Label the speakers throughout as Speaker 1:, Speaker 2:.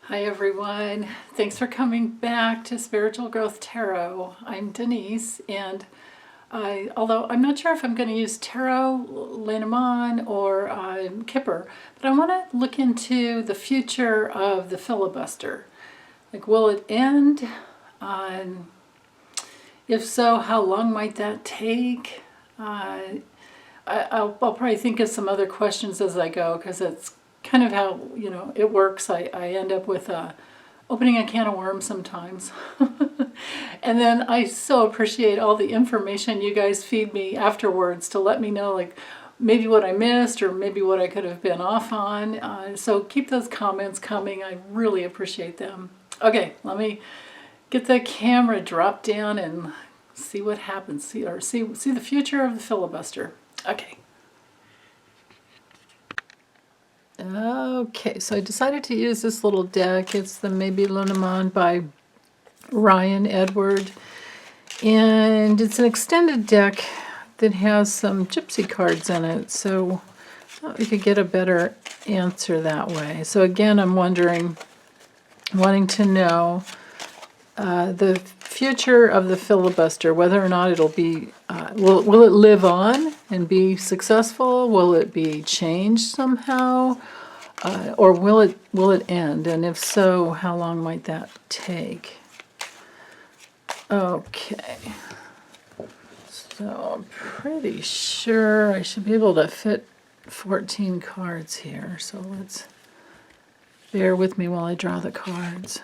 Speaker 1: Hi everyone, thanks for coming back to Spiritual Growth Tarot. I'm Denise, and although I'm not sure if I'm going to use Tarot, Lenormand, or Kipper, but I want to look into the future of the filibuster. Like, will it end? If so, how long might that take? I'll probably think of some other questions as I go, because it's kind of how it works. I end up with opening a can of worms sometimes. And then I so appreciate all the information you guys feed me afterwards to let me know, like, maybe what I missed or maybe what I could have been off on. So keep those comments coming. I really appreciate them. Okay, let me get the camera dropped down and see what happens. See the future of the filibuster. Okay. Okay, so I decided to use this little deck. It's the Maybe Lenormand by Ryan Edward. And it's an extended deck that has some gypsy cards in it. So I thought we could get a better answer that way. So again, I'm wanting to know the future of the filibuster, whether or not it'll be, will it live on and be successful? Will it be changed somehow? Or will it end? And if so, how long might that take? Okay. So I'm pretty sure I should be able to fit 14 cards here. So let's bear with me while I draw the cards.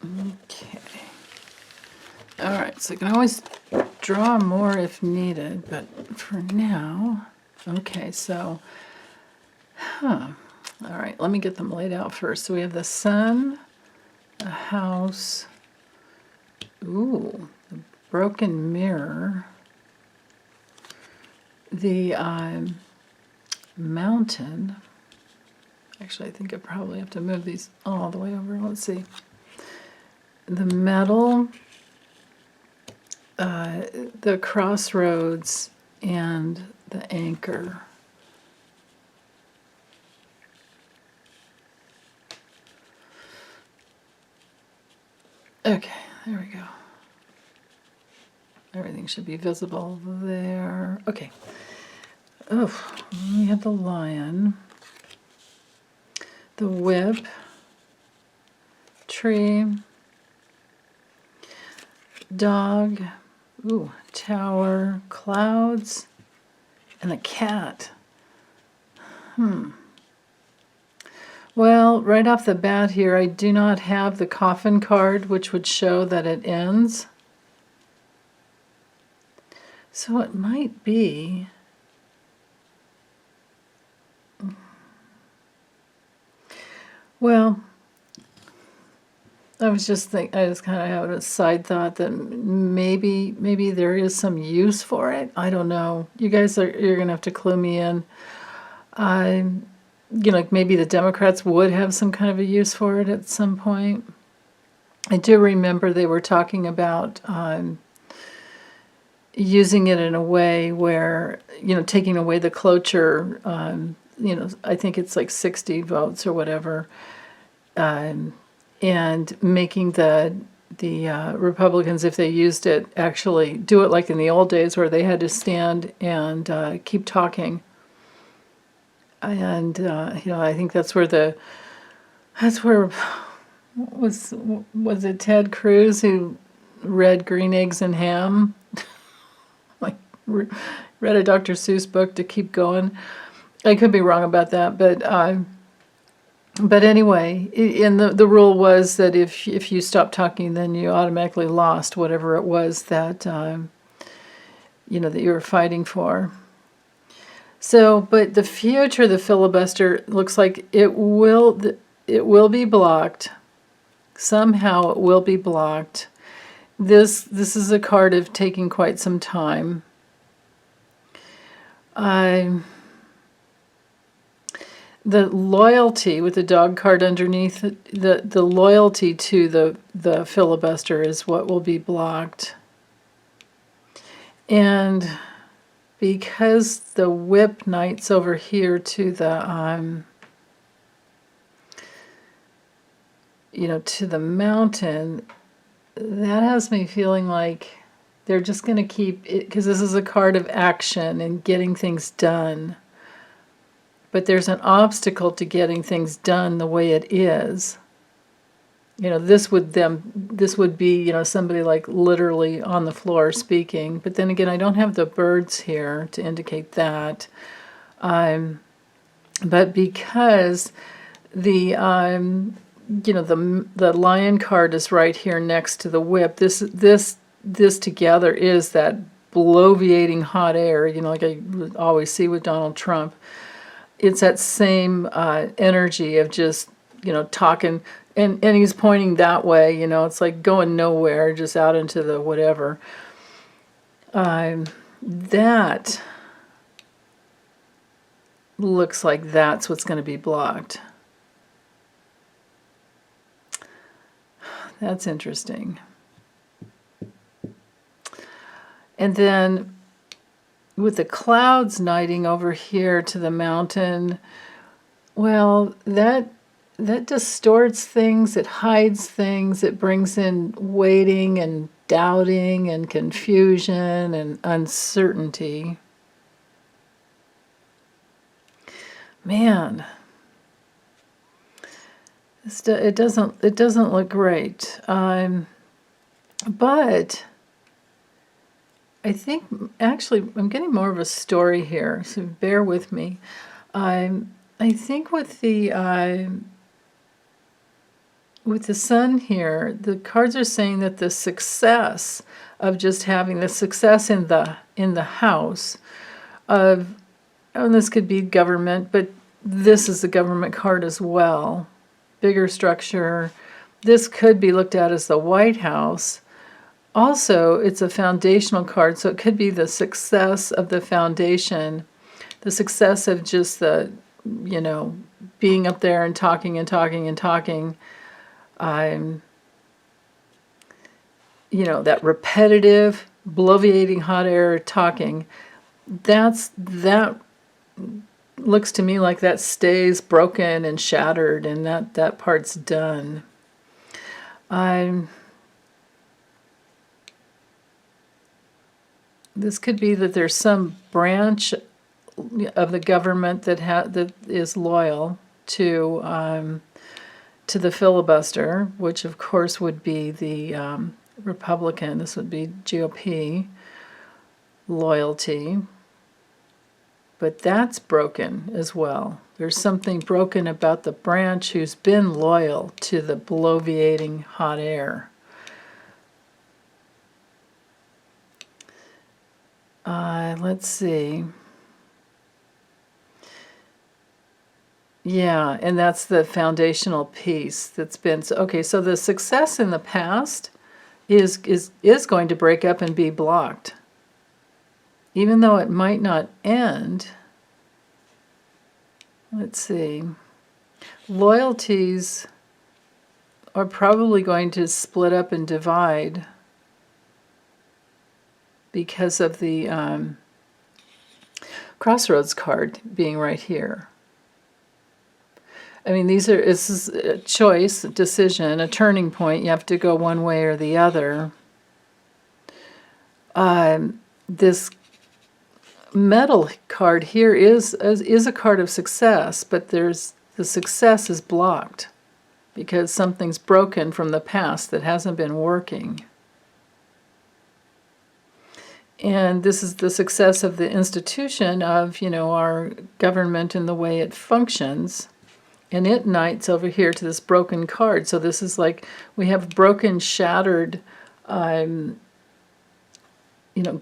Speaker 1: Okay. All right, so I can always draw more if needed, but for now, okay, so, all right, let me get them laid out first. So we have the sun, a house, ooh, the broken mirror, the mountain. Actually, I think I probably have to move these all the way over. Let's see. The metal, the crossroads, and the anchor. Okay, there we go. Everything should be visible there. Okay. Oh, we have the lion, the whip, tree, dog, ooh, tower, clouds, and a cat. Well, right off the bat here, I do not have the coffin card, which would show that it ends. So it might be... Well, I just kind of have a side thought that maybe there is some use for it. I don't know. You're gonna have to clue me in. Like maybe the Democrats would have some kind of a use for it at some point. I do remember they were talking about using it in a way where, taking away the cloture. I think it's like 60 votes or whatever. And making the Republicans, if they used it, actually do it like in the old days where they had to stand and keep talking. And I think that's where was it Ted Cruz who read Green Eggs and Ham? Like read a Dr. Seuss book to keep going. I could be wrong about that, but anyway, and the rule was that if you stopped talking, then you automatically lost whatever it was that that you were fighting for. So, but the future of the filibuster looks like it will be blocked. Somehow it will be blocked. This is a card of taking quite some time. The loyalty with the dog card underneath, the loyalty to the filibuster is what will be blocked. And because the whip knight's over here to the to the mountain, that has me feeling like they're just going to keep it, because this is a card of action and getting things done. But there's an obstacle to getting things done the way it is. This would be, somebody like literally on the floor speaking. But then again, I don't have the birds here to indicate that. But because the the lion card is right here next to the whip, this together is that bloviating hot air, like I always see with Donald Trump. It's that same energy of just, talking, and he's pointing that way, it's like going nowhere, just out into the whatever. That looks like that's what's going to be blocked. That's interesting. And then with the clouds knighting over here to the mountain, well, that distorts things, it hides things, it brings in waiting and doubting and confusion and uncertainty. Man, it doesn't look great. But I think, actually, I'm getting more of a story here, so bear with me. I think with the sun here, the cards are saying that the success of just having the success in the house of, and this could be government, but this is the government card as well. Bigger structure. This could be looked at as the White House. Also, it's a foundational card, so it could be the success of the foundation, the success of just the, being up there and talking and talking and talking. That repetitive, bloviating hot air talking, that looks to me like that stays broken and shattered, and that part's done. This could be that there's some branch of the government that is loyal to the filibuster, which of course would be the Republican. This would be GOP loyalty. But that's broken as well. There's something broken about the branch who's been loyal to the bloviating hot air. Let's see. Yeah, and that's the foundational piece that's been... Okay, so the success in the past is going to break up and be blocked. Even though it might not end. Let's see. Loyalties are probably going to split up and divide because of the crossroads card being right here. I mean, this is a choice, a decision, a turning point. You have to go one way or the other. This metal card here is a card of success, but the success is blocked because something's broken from the past that hasn't been working. And this is the success of the institution of, our government and the way it functions. And it knights over here to this broken card. So this is like we have broken, shattered,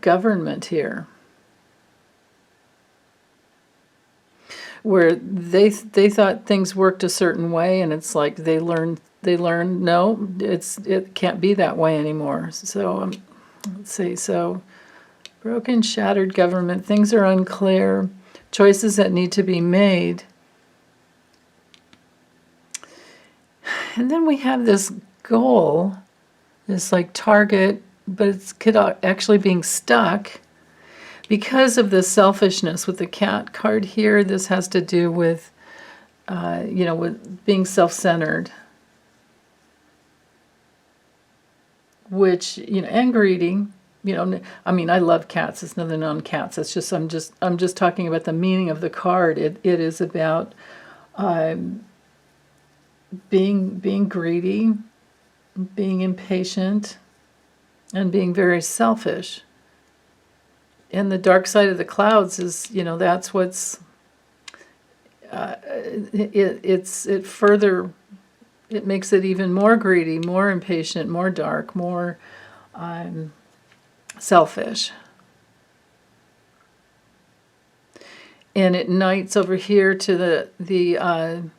Speaker 1: government here. Where they thought things worked a certain way, and it's like they they learn, no, it can't be that way anymore. So let's see. So broken, shattered government. Things are unclear. Choices that need to be made. And then we have this goal, this like target, but it's actually being stuck because of the selfishness with the cat card here. This has to do with, with being self-centered, which, and greedy. I mean, I love cats. It's nothing on cats. It's just I'm just talking about the meaning of the card. It is about being greedy, being impatient, and being very selfish. And the dark side of the clouds is, that's what's it makes it even more greedy, more impatient, more dark, more selfish. And it knights over here to the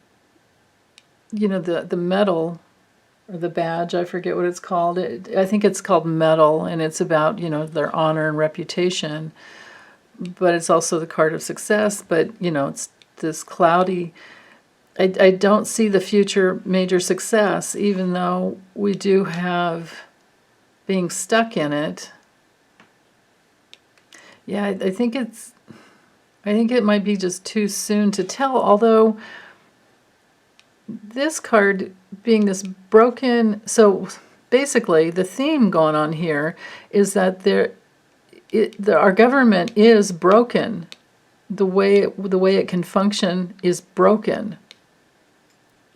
Speaker 1: medal, or the badge, I forget what it's called. I think it's called medal, and it's about, their honor and reputation. But it's also the card of success, but, it's this cloudy. I don't see the future major success, even though we do have being stuck in it. Yeah, I think it might be just too soon to tell, although this card being this broken, so basically the theme going on here is that our government is broken. The way it can function is broken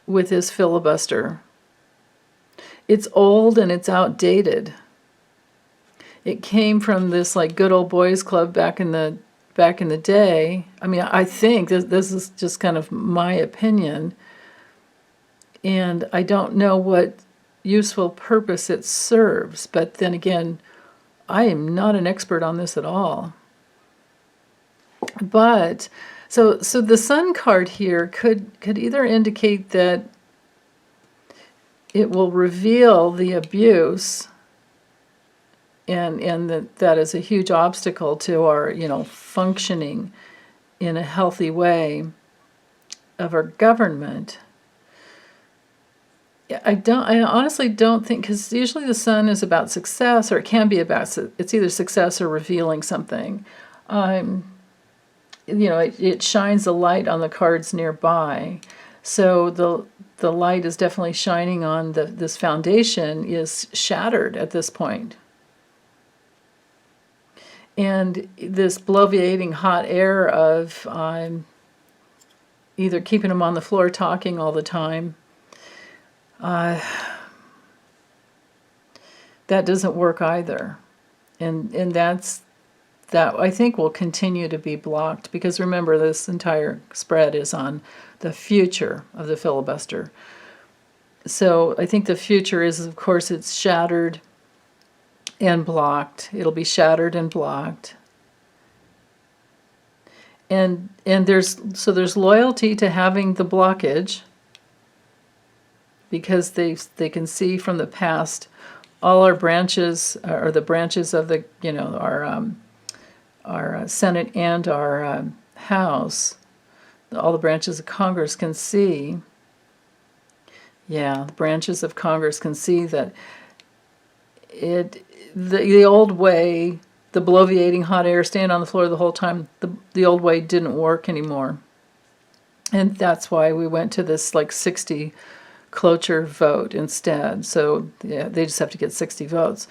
Speaker 1: with this filibuster. It's old and it's outdated. It came from this like good old boys club back in the day. I mean, I think this is just kind of my opinion. And I don't know what useful purpose it serves. But then again, I am not an expert on this at all. But so the Sun card here could either indicate that it will reveal the abuse, and that is a huge obstacle to our, functioning in a healthy way of our government. I honestly don't think, because usually the Sun is about success, or it can be about, it's either success or revealing something. It shines a light on the cards nearby. So the light is definitely shining on this foundation is shattered at this point. And this bloviating hot air of either keeping them on the floor talking all the time, that doesn't work either. And that I think will continue to be blocked, because remember, this entire spread is on the future of the filibuster. So I think the future is, of course, it's shattered and blocked. It'll be shattered and blocked. And there's loyalty to having the blockage, because they can see from the past all our branches, or the branches of the our Senate and our House, all the branches of Congress can see. Yeah, the branches of Congress can see that the old way, the bloviating hot air, staying on the floor the whole time, the old way didn't work anymore. And that's why we went to this like 60 cloture vote instead. So yeah, they just have to get 60 votes.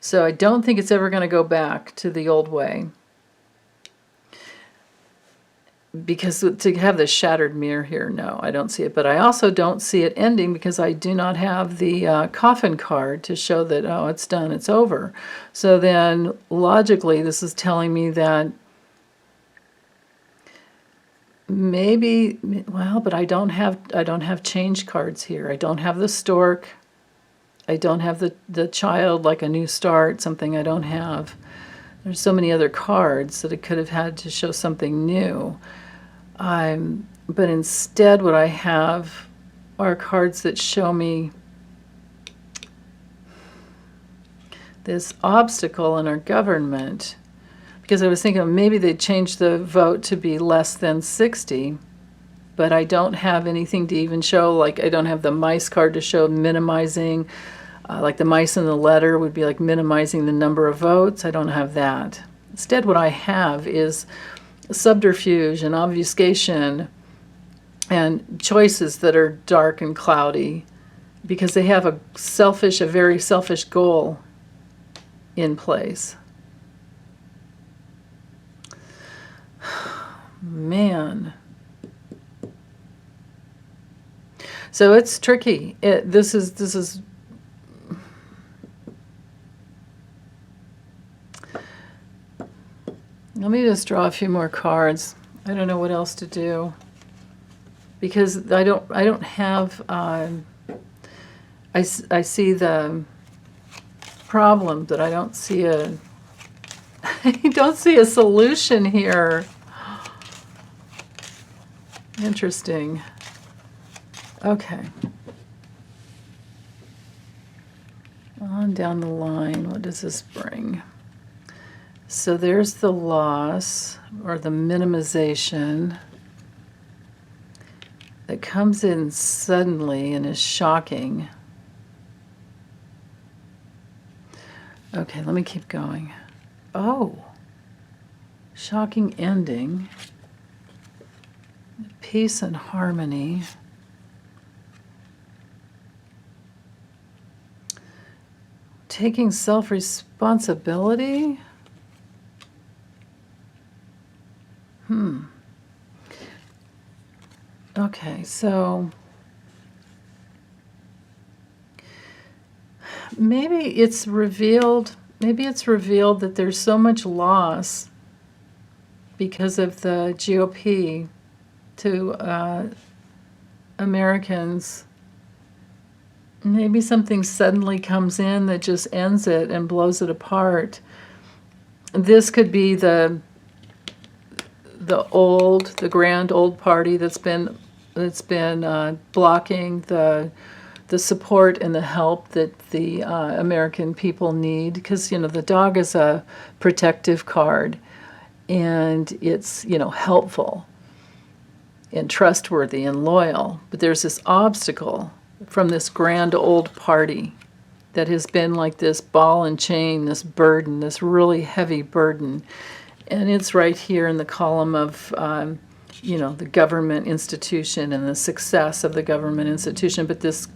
Speaker 1: So I don't think it's ever going to go back to the old way, because to have this shattered mirror here, no, I don't see it. But I also don't see it ending, because I do not have the coffin card to show that, oh, it's done, it's over. So then logically this is telling me that maybe, well, but I don't have change cards here. I don't have the stork. I don't have the child, like a new start, something I don't have. There's so many other cards that it could have had to show something new. But instead what I have are cards that show me this obstacle in our government. Because I was thinking maybe they'd change the vote to be less than 60, but I don't have anything to even show, like I don't have the mice card to show minimizing, like the mice in the letter would be like minimizing the number of votes. I don't have that. Instead what I have is subterfuge and obfuscation and choices that are dark and cloudy because they have a very selfish goal in place. Man. So it's tricky. This is let me just draw a few more cards. I don't know what else to do because I don't have I see the problem, but I don't see a I don't see a solution here. Interesting. Okay. On down the line, what does this bring? So there's the loss or the minimization that comes in suddenly and is shocking. Okay, let me keep going. Oh, shocking ending. Peace and harmony. Taking self-responsibility. Okay, so maybe it's revealed that there's so much loss because of the GOP to Americans. Maybe something suddenly comes in that just ends it and blows it apart. This could be the grand old party that's been blocking the support and the help that the American people need, because the dog is a protective card and it's helpful and trustworthy and loyal, but there's this obstacle from this grand old party that has been like this ball and chain, this burden, this really heavy burden. And it's right here in the column of, the government institution and the success of the government institution, but this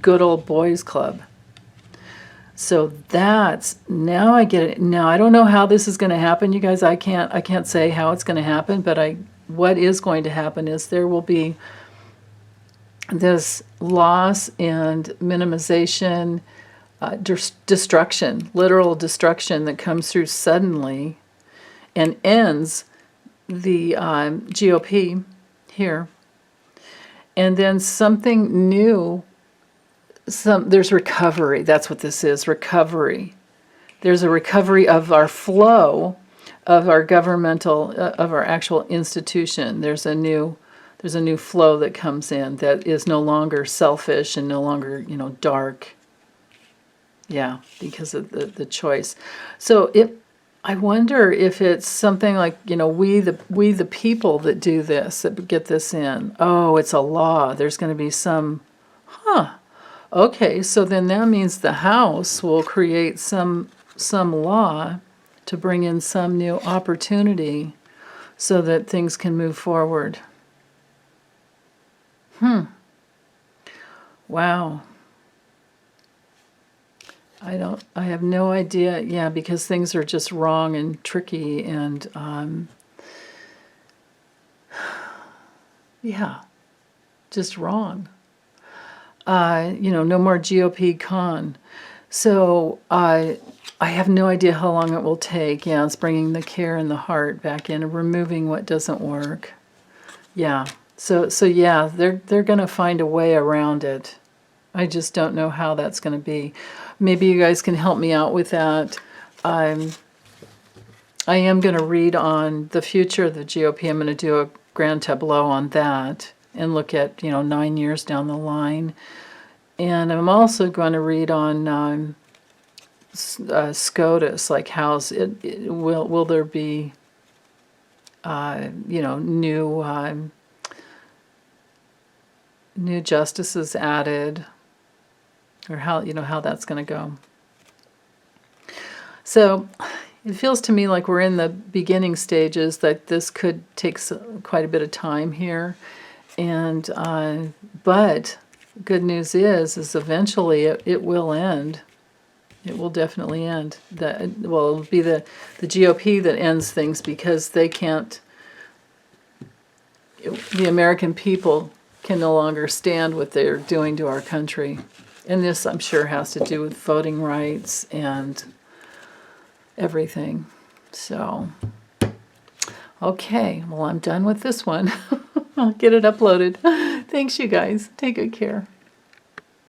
Speaker 1: good old boys club. So now I get it. Now I don't know how this is going to happen, you guys. I can't say how it's going to happen, but what is going to happen is there will be this loss and minimization, destruction, literal destruction that comes through suddenly and ends the GOP here. And then something new, there's recovery. That's what this is, recovery. There's a recovery of our flow, of our governmental, of our actual institution. There's a new flow that comes in that is no longer selfish and no longer, dark. Yeah, because of the choice. So I wonder if it's something like, we the people that do this, that get this in. Oh, it's a law. There's going to be some, okay, so then that means the House will create some law to bring in some new opportunity so that things can move forward. Wow. I have no idea. Yeah, because things are just wrong and tricky and, just wrong. No more GOP con. So I have no idea how long it will take. Yeah, it's bringing the care and the heart back in and removing what doesn't work. Yeah. So yeah, they're going to find a way around it. I just don't know how that's going to be. Maybe you guys can help me out with that. I am going to read on the future of the GOP. I'm going to do a grand tableau on that and look at, 9 years down the line. And I'm also going to read on SCOTUS, like how's will there be, new justices added, or how that's going to go. So it feels to me like we're in the beginning stages, that this could take quite a bit of time here. And but good news is eventually it will end. It will definitely end. It'll be the GOP that ends things, because they can't. The American people can no longer stand what they're doing to our country, and this, I'm sure, has to do with voting rights and everything. So, okay, well, I'm done with this one. I'll get it uploaded. Thanks, you guys. Take good care.